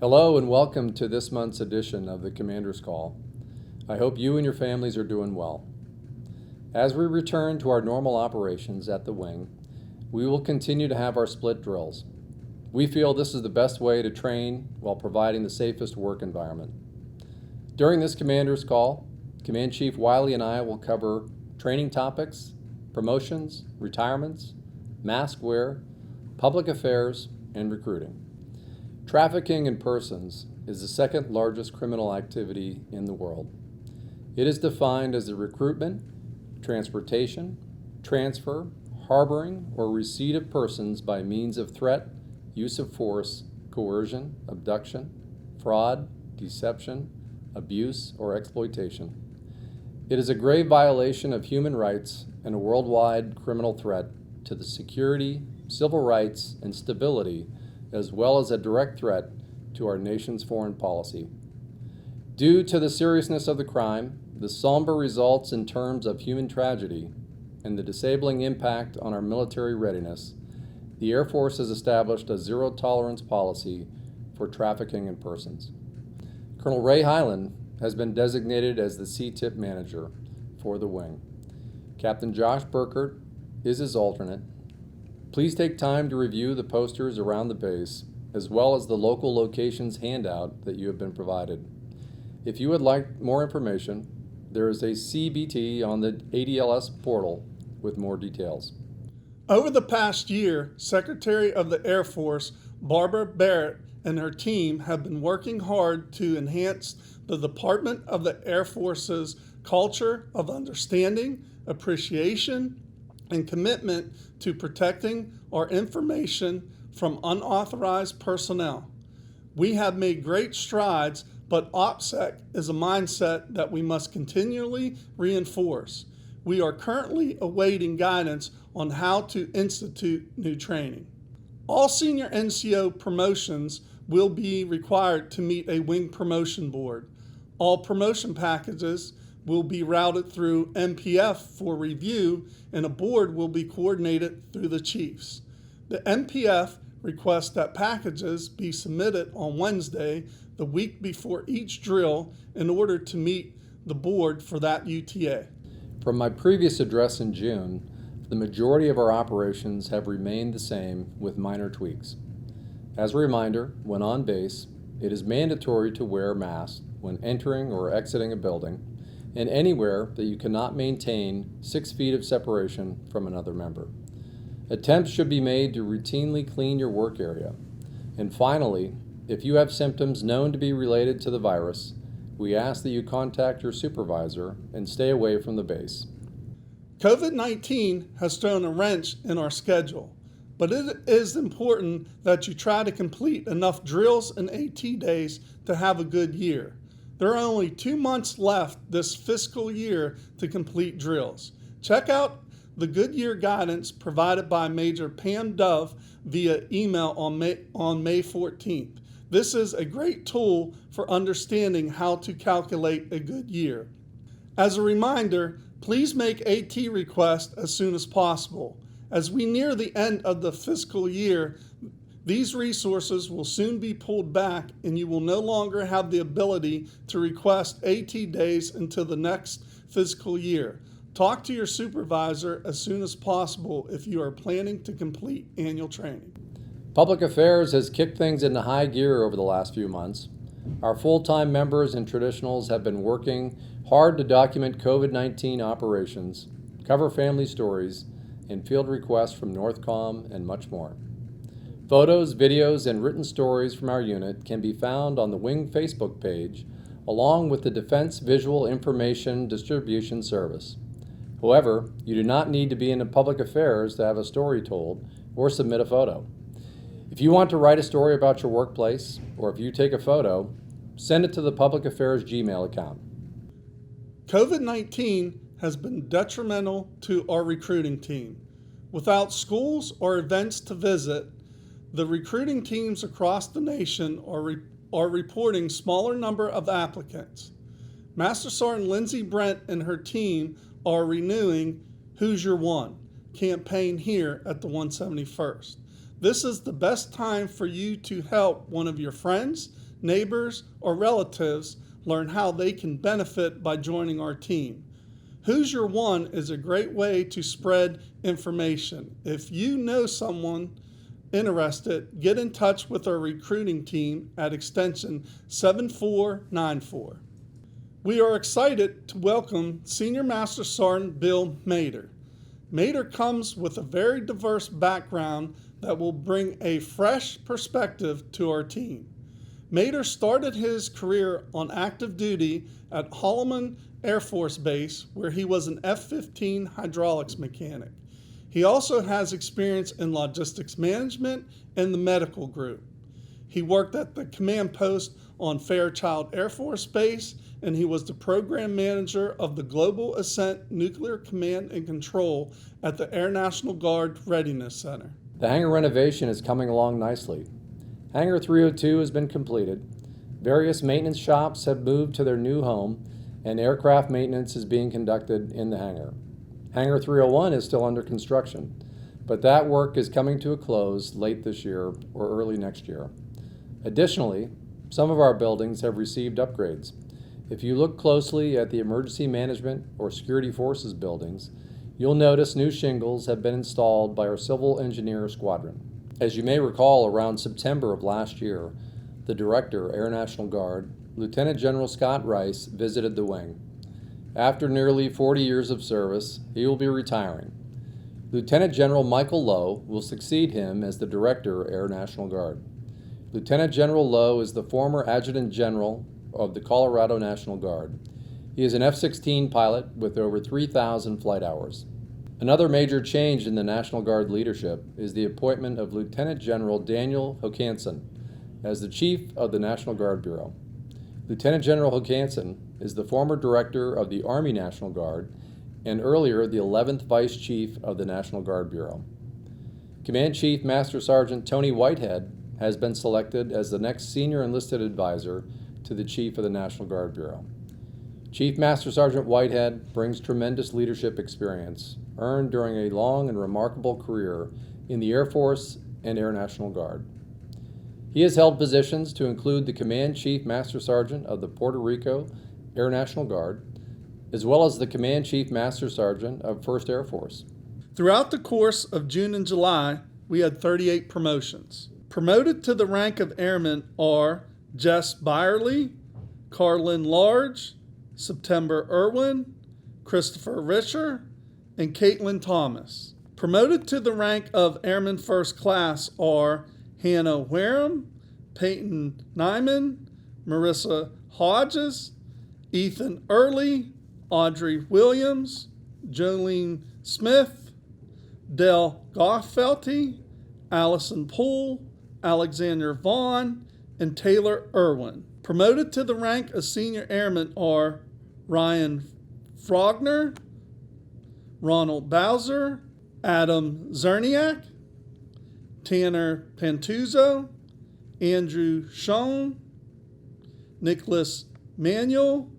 Hello and welcome to this month's edition of the Commander's Call. I hope you and your families are doing well. As we return to our normal operations at the wing, we will continue to have our split drills. We feel this is the best way to train while providing the safest work environment. During this Commander's Call, Command Chief Wiley and I will cover training topics, promotions, retirements, mask wear, public affairs, and recruiting. Trafficking in persons is the second largest criminal activity in the world. It is defined as the recruitment, transportation, transfer, harboring, or receipt of persons by means of threat, use of force, coercion, abduction, fraud, deception, abuse, or exploitation. It is a grave violation of human rights and a worldwide criminal threat to the security, civil rights, and stability, as well as a direct threat to our nation's foreign policy. Due to the seriousness of the crime, the somber results in terms of human tragedy, and the disabling impact on our military readiness, the Air Force has established a zero-tolerance policy for trafficking in persons. Colonel Ray Hyland has been designated as the CTIP manager for the wing. Captain Josh Burkert is his alternate. Please take time to review the posters around the base, as well as the local locations handout that you have been provided. If you would like more information, there is a CBT on the ADLS portal with more details. Over the past year, Secretary of the Air Force Barbara Barrett and her team have been working hard to enhance the Department of the Air Force's culture of understanding, appreciation, and commitment to protecting our information from unauthorized personnel. We have made great strides, but OPSEC is a mindset that we must continually reinforce. We are currently awaiting guidance on how to institute new training. All senior NCO promotions will be required to meet a wing promotion board. All promotion packages will be routed through MPF for review, and a board will be coordinated through the chiefs. The MPF requests that packages be submitted on Wednesday, the week before each drill, in order to meet the board for that UTA. From my previous address in June, the majority of our operations have remained the same with minor tweaks. As a reminder, when on base, it is mandatory to wear masks when entering or exiting a building, and anywhere that you cannot maintain 6 feet of separation from another member. Attempts should be made to routinely clean your work area. And finally, if you have symptoms known to be related to the virus, we ask that you contact your supervisor and stay away from the base. COVID-19 has thrown a wrench in our schedule, but it is important that you try to complete enough drills and AT days to have a good year. There are only 2 months left this fiscal year to complete drills. Check out the good year guidance provided by Major Pam Dove via email on May 14th. This is a great tool for understanding how to calculate a good year. As a reminder, please make AT requests as soon as possible. As we near the end of the fiscal year, these resources will soon be pulled back, and you will no longer have the ability to request AT days until the next fiscal year. Talk to your supervisor as soon as possible if you are planning to complete annual training. Public Affairs has kicked things into high gear over the last few months. Our full-time members and traditionals have been working hard to document COVID-19 operations, cover family stories, and field requests from NORTHCOM, and much more. Photos, videos, and written stories from our unit can be found on the Wing Facebook page, along with the Defense Visual Information Distribution Service. However, you do not need to be in public affairs to have a story told or submit a photo. If you want to write a story about your workplace, or if you take a photo, send it to the Public Affairs Gmail account. COVID-19 has been detrimental to our recruiting team. Without schools or events to visit, the recruiting teams across the nation are reporting smaller number of applicants. Master Sergeant Lindsay Brent and her team are renewing Who's Your One campaign here at the 171st. This is the best time for you to help one of your friends, neighbors, or relatives learn how they can benefit by joining our team. Who's Your One is a great way to spread information. If you know someone interested, get in touch with our recruiting team at extension 7494. We are excited to welcome Senior Master Sergeant Bill Mader. Mader comes with a very diverse background that will bring a fresh perspective to our team. Mader started his career on active duty at Holloman Air Force Base, where he was an F-15 hydraulics mechanic. He also has experience in logistics management and the medical group. He worked at the command post on Fairchild Air Force Base, and he was the program manager of the Global Ascent Nuclear Command and Control at the Air National Guard Readiness Center. The hangar renovation is coming along nicely. Hangar 302 has been completed. Various maintenance shops have moved to their new home, and aircraft maintenance is being conducted in the hangar. Hangar 301 is still under construction, but that work is coming to a close late this year or early next year. Additionally, some of our buildings have received upgrades. If you look closely at the emergency management or security forces buildings, you'll notice new shingles have been installed by our civil engineer squadron. As you may recall, around September of last year, the Director, Air National Guard, Lieutenant General Scott Rice, visited the wing. After nearly 40 years of service, he will be retiring. Lieutenant General Michael Lowe will succeed him as the Director, Air National Guard. Lieutenant General Lowe is the former Adjutant General of the Colorado National Guard. He is an F-16 pilot with over 3,000 flight hours. Another major change in the National Guard leadership is the appointment of Lieutenant General Daniel Hokanson as the Chief of the National Guard Bureau. Lieutenant General Hokanson is the former Director of the Army National Guard and earlier the 11th Vice Chief of the National Guard Bureau. Command Chief Master Sergeant Tony Whitehead has been selected as the next Senior Enlisted Advisor to the Chief of the National Guard Bureau. Chief Master Sergeant Whitehead brings tremendous leadership experience earned during a long and remarkable career in the Air Force and Air National Guard. He has held positions to include the Command Chief Master Sergeant of the Puerto Rico Air National Guard, as well as the Command Chief Master Sergeant of 1st Air Force. Throughout the course of June and July, we had 38 promotions. Promoted to the rank of airman are Jess Byerly, Carlin Large, September Irwin, Christopher Richer, and Caitlin Thomas. Promoted to the rank of Airman First Class are Hannah Wareham, Peyton Nyman, Marissa Hodges, Ethan Early, Audrey Williams, Jolene Smith, Dell Gofffelty, Allison Poole, Alexander Vaughn, and Taylor Irwin. Promoted to the rank of Senior Airman are Ryan Frogner, Ronald Bowser, Adam Zerniak, Tanner Pantuzzo, Andrew Schoen, Nicholas Manuel,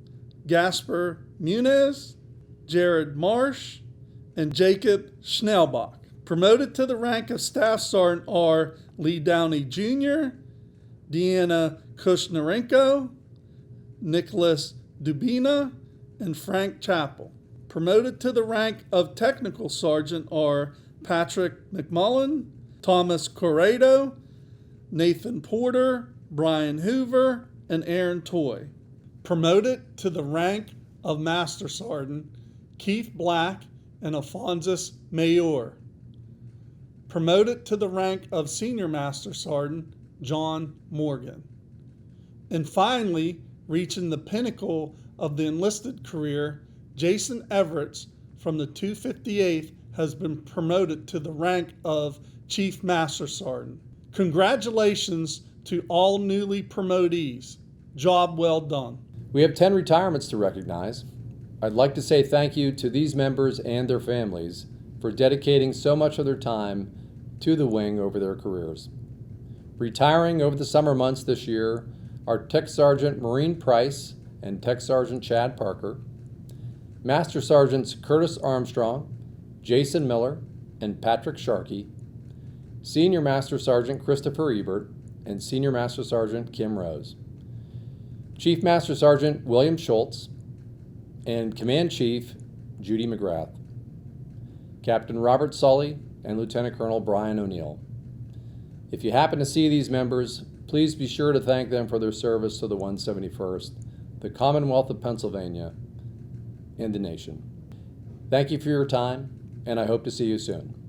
Gasper Muniz, Jared Marsh, and Jacob Schnellbach. Promoted to the rank of Staff Sergeant are Lee Downey Jr., Deanna Kushnarenko, Nicholas Dubina, and Frank Chappell. Promoted to the rank of Technical Sergeant are Patrick McMullen, Thomas Corrado, Nathan Porter, Brian Hoover, and Aaron Toy. Promoted to the rank of Master Sergeant, Keith Black and Alphonsus Mayor. Promoted to the rank of Senior Master Sergeant, John Morgan. And finally, reaching the pinnacle of the enlisted career, Jason Everett from the 258th has been promoted to the rank of Chief Master Sergeant. Congratulations to all newly promotees. Job well done. We have 10 retirements to recognize. I'd like to say thank you to these members and their families for dedicating so much of their time to the wing over their careers. Retiring over the summer months this year are Tech Sergeant Maureen Price and Tech Sergeant Chad Parker, Master Sergeants Curtis Armstrong, Jason Miller, and Patrick Sharkey, Senior Master Sergeant Christopher Ebert, and Senior Master Sergeant Kim Rose. Chief Master Sergeant William Schultz, and Command Chief Judy McGrath, Captain Robert Sully, and Lieutenant Colonel Brian O'Neill. If you happen to see these members, please be sure to thank them for their service to the 171st, the Commonwealth of Pennsylvania, and the nation. Thank you for your time, and I hope to see you soon.